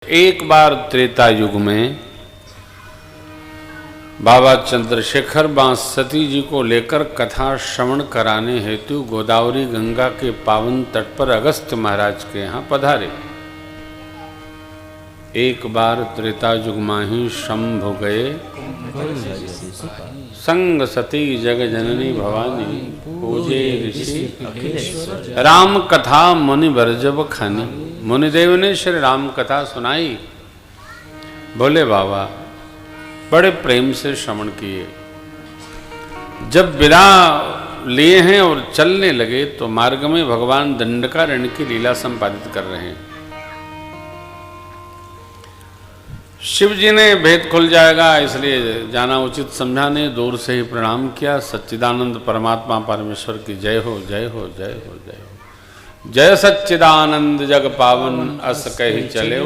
एक बार त्रेता युग में बाबा चंद्रशेखर बांसती जी को लेकर कथा श्रवण कराने हेतु गोदावरी गंगा के पावन तट पर अगस्त्य महाराज के यहाँ पधारे। एक बार त्रेता युग माही शंभु गए, संग सती जग जननी भवानी, पूजे ऋषि राम कथा मुनि बरजब खानी। मुनिदेव ने श्री राम कथा सुनाई। बोले बाबा बड़े प्रेम से श्रवण किए। जब विदा लिए हैं और चलने लगे तो मार्ग में भगवान दंडकारण्य की लीला संपादित कर रहे हैं। शिव जी ने भेद खुल जाएगा इसलिए जाना उचित समझा ने दूर से ही प्रणाम किया। सच्चिदानंद परमात्मा परमेश्वर की जय हो, जय हो, जय हो, जय हो। जय सच्चिदानंद जग पावन अस कही चले।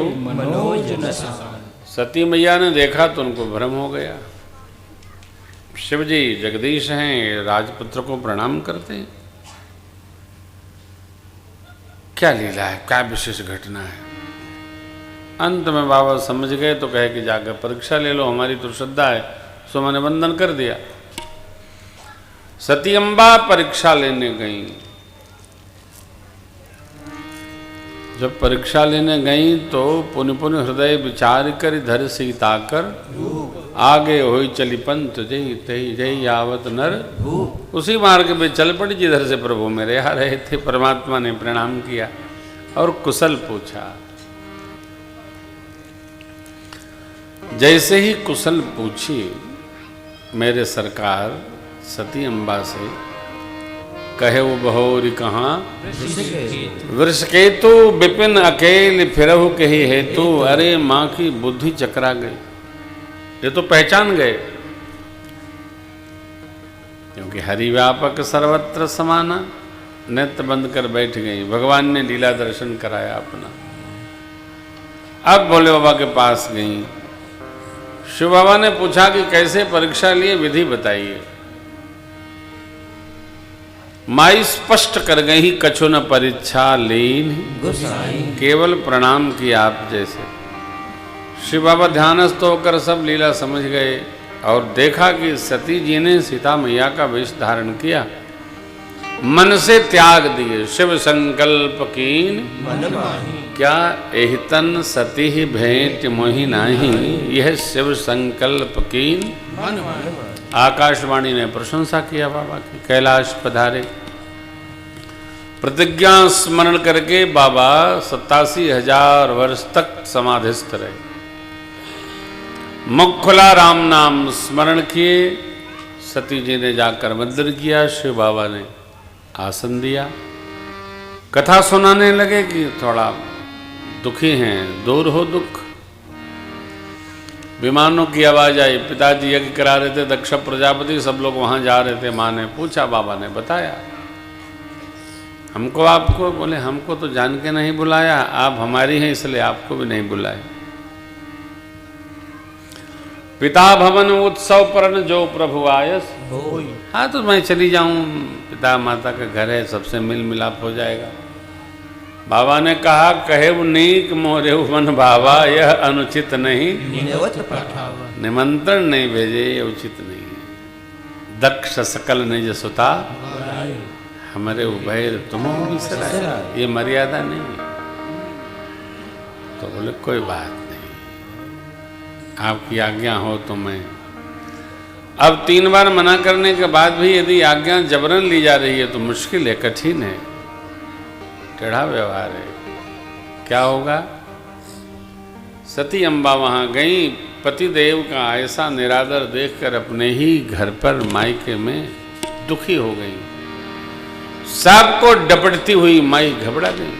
सती मैया ने देखा तो उनको भ्रम हो गया। शिव जी जगदीश हैं, राजपुत्र को प्रणाम करते हैं। क्या लीला है, क्या विशेष घटना है। अंत में बाबा समझ गए तो कहे कि जाकर परीक्षा ले लो, हमारी तो श्रद्धा है। सो मैंने वंदन कर दिया। सती अम्बा परीक्षा लेने गई। जब परीक्षा लेने गई तो पुनि पुनि हृदय विचार कर धर सीता कर, आगे होई चली पंथ जय तय जय आवत नर। उसी मार्ग पे चल पड़ी जिधर से प्रभु मेरे आ रहे थे। परमात्मा ने प्रणाम किया और कुशल पूछा। जैसे ही कुशल पूछी मेरे सरकार सती अम्बा से, कहे वो बहोरी कहाँ वृषकेतु विपिन अकेल फिरहु कही हेतु। अरे माँ की बुद्धि चकरा गई। ये तो पहचान गए क्योंकि हरि व्यापक सर्वत्र समाना। नेत्र बंद कर बैठ गई। भगवान ने लीला दर्शन कराया अपना। अब भोले बाबा के पास गई। शिव बाबा ने पूछा कि कैसे परीक्षा लिए, विधि बताइए। माई स्पष्ट कर गई कछु न परीक्षा लीन, केवल प्रणाम किया आप जैसे। शिव बाबा ध्यानस्थ होकर सब लीला समझ गए और देखा कि सती जी ने सीता मैया का वेश धारण किया, मन से त्याग दिए। शिव संकल्प कीन क्या एहितन सती ही भेंट मोहि नाही, यह शिव संकल्प कीन। आकाशवाणी ने प्रशंसा किया बाबा की। कैलाश पधारे। प्रतिज्ञा स्मरण करके बाबा 87,000 वर्ष तक समाधिस्थ रहे। मुख खुला, राम नाम स्मरण किए। सती जी ने जाकर मंदिर किया। शिव बाबा ने आसन दिया। कथा सुनाने लगे कि थोड़ा दुखी हैं, दूर हो दुख। विमानों की आवाज आई। पिताजी यज्ञ करा रहे थे, दक्ष प्रजापति, सब लोग वहां जा रहे थे। माँ ने पूछा, बाबा ने बताया। हमको आपको, बोले हमको तो जान के नहीं बुलाया, आप हमारी हैं इसलिए आपको भी नहीं बुलाए। पिता भवन उत्सव परन जो प्रभु आयस। हाँ तो मैं चली जाऊं, पिता माता का घर है, सबसे मिल मिलाप हो जाएगा। बाबा ने कहा, कहे नीक मोरेहु मन बाबा, यह अनुचित नहीं। निमंत्रण नहीं भेजे, ये उचित नहीं। दक्ष सकल निज सुता, हमारे उभैर तुम बिसराए, ये मर्यादा नहीं। तो बोले कोई बात नहीं, आपकी आज्ञा हो तो मैं। अब 3 बार मना करने के बाद भी यदि आज्ञा जबरन ली जा रही है तो मुश्किल है, कठिन है, टेढ़ा व्यवहार है। क्या होगा? सती अम्बा वहां गई। पतिदेव का ऐसा निरादर देखकर अपने ही घर पर मायके में दुखी हो गई। सबको डपटती हुई माई घबरा गई।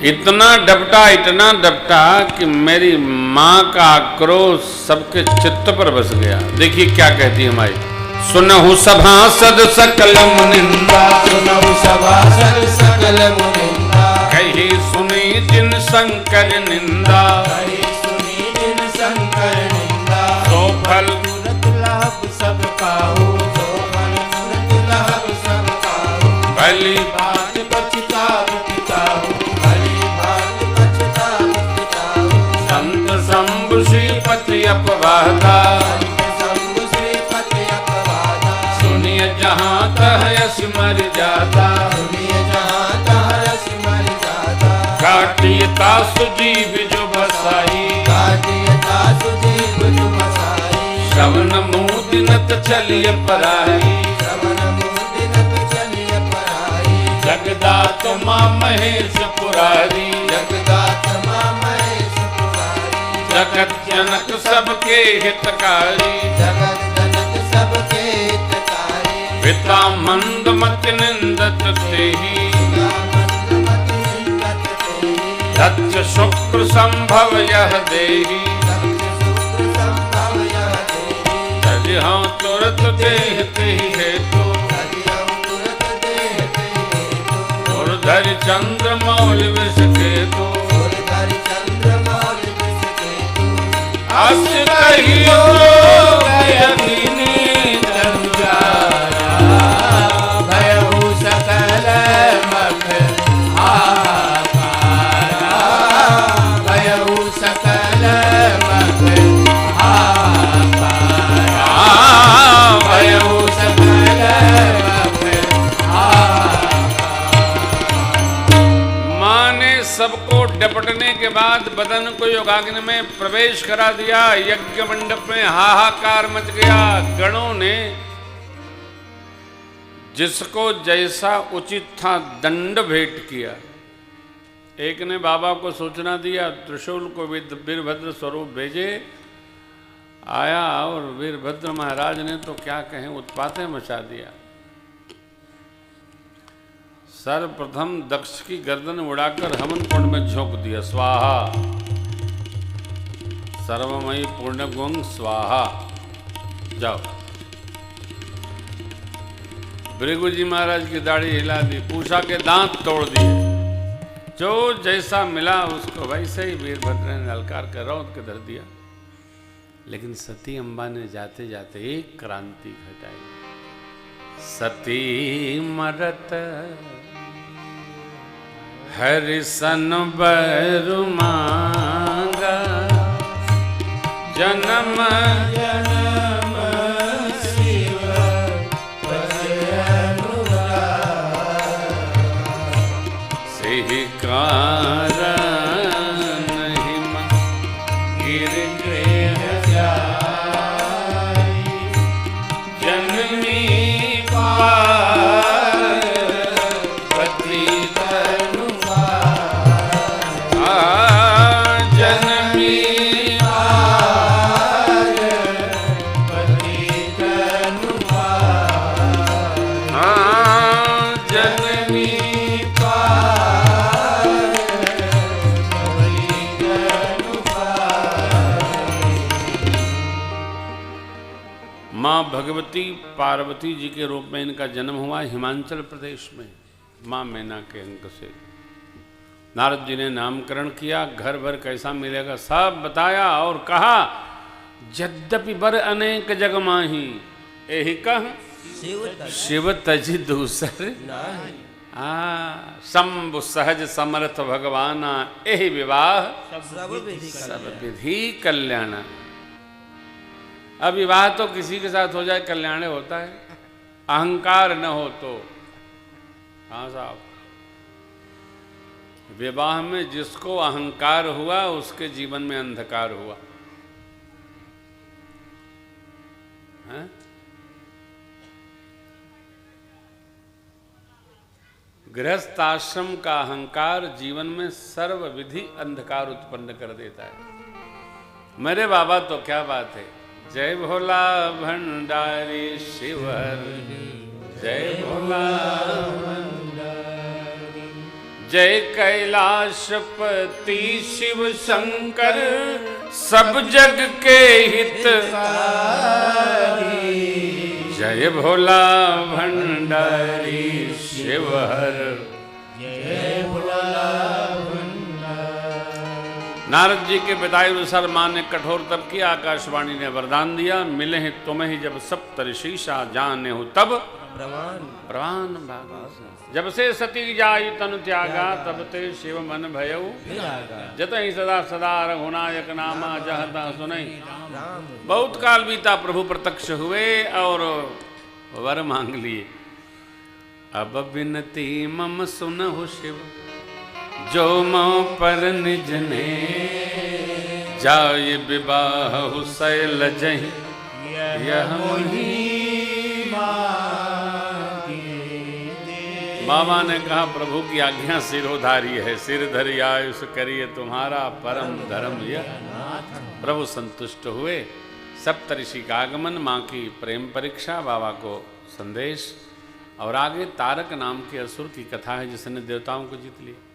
इतना डपटा कि मेरी माँ का आक्रोश सबके चित्त पर बस गया। देखिए क्या कहती है माई। सुनहु सभासद सकल मुनिंदा, सुनहु सभासद सकल मुनिंदा, कही सुनी जिन शंकर निंदा, कही सुनी जिन शंकर निंदा। सो फल तुरत लाभ सब पाहु, सो फल तुरत लाभ सब पाहु। भली बात पछताव पिताहु, भली बात पछताव अपवादा, शंभु श्रीपति अपवादा, सुनिए जहाँ तह यश मर जाता, सुनिए जहाँ तहाँ यश मर जाता, काटियता सुजीव जो बसाई, काटियता सुजीव जो बसाई, श्रवण मुदिनत चलिए पराई, श्रवण मुदिनत चलिए पराई, जगदात माँ महेश पुरारी, जगदात माँ महेश पुरारी, जगत जनक सबके हितकारी, जगत जनक सबके हितकारी, पिता मंद मत निंदत तेहि, मंदमति निंदत तेहि, दक्ष शुक्र संभव यह देहि, दक्ष शुक्र संभव यह देहि, तजहाँ तुरत देह तेहि हेतु, हरियम तुरत देह तेहि हेतु, उर्धर चंद्र मौल विष केतु, उर्धर चंद्र मौल विष केतु, अस कहियो गयनी जंजारा, भयहु सकल मख हाहाकारा, भयहु सकल मख हाहाकारा, भयहु सकल मख हाहाकारा। माँ ने सबको डपटने के बाद बदन को योगाग्नि में प्रवेश करा दिया। यज्ञ मंडप में हाहाकार मच गया। गणों ने जिसको जैसा उचित था दंड भेंट किया। एक ने बाबा को सूचना दिया, त्रिशूल को वीरभद्र स्वरूप भेजे। आया और वीरभद्र महाराज ने तो क्या कहें, उत्पातें मचा दिया। सर्वप्रथम दक्ष की गर्दन उड़ाकर हवन कुंड में झोंक दिया। स्वाहा सर्वमयी पूर्ण गुंग स्वाहा। जाओ। भृगु जी महाराज की दाढ़ी हिला दी, पूछा के दांत तोड़ दिए। जो जैसा मिला उसको वैसे ही वीरभद्र ने ललकार कर रौंद के धर दिया। लेकिन सती अम्बा ने जाते जाते एक क्रांति घटाई। सती मरत हरिसन बरु मांगा, जन्म जन्म शिव से कारण हिम गिर गृह जाई, जननी पार पति तनु जननी पार पति तनु जननी माँ भगवती पार्वती जी के रूप में इनका जन्म हुआ हिमाचल प्रदेश में, माँ मैना के अंक से। नारद जी ने नामकरण किया। घर भर कैसा मिलेगा सब बताया और कहा, यद्यपि बर अनेक जग माही, यही कह शिव तजी दूसर शंभु सहज समर्थ भगवाना, यही विवाह सब विधि कल्याण। अब विवाह तो किसी के साथ हो जाए कल्याण होता है, अहंकार न हो तो। हाँ साहब, विवाह में जिसको अहंकार हुआ उसके जीवन में अंधकार हुआ है? गृहस्थ आश्रम का अहंकार जीवन में सर्व विधि अंधकार उत्पन्न कर देता है। मेरे बाबा तो क्या बात है। जय भोला भंडारी शिवर, जय भोला भंडारी, जय कैलाशपति शिव शंकर, सब जग के हितकारी। जय भोला भंडारी शिवहर, जय भोला नारद जी के बताए अनुसार मां ने कठोर तप किया। आकाशवाणी ने वरदान दिया, मिले हैं तुम्हें ही जब सप्तऋषि जाने हो तब, प्रमाण भाग जब से सती जाई तनु त्यागा तब ते शिव मन भयऊ जतहि सदा सदा रघुनायक नामा जहता सुनई। बहुत काल बीता, प्रभु प्रत्यक्ष हुए और वर मांग लिए। अब बिनती मम सुनहु शिव जो मो पर निज ने जाय विवाह शैल जहि यह बाबा ने कहा प्रभु की आज्ञा सिरोधारी है, सिर धरि आयुष करिए तुम्हारा परम धर्म यह। प्रभु संतुष्ट हुए। सप्तऋषि का आगमन, माँ की प्रेम परीक्षा, बाबा को संदेश और आगे तारक नाम के असुर की कथा है जिसने देवताओं को जीत लिया।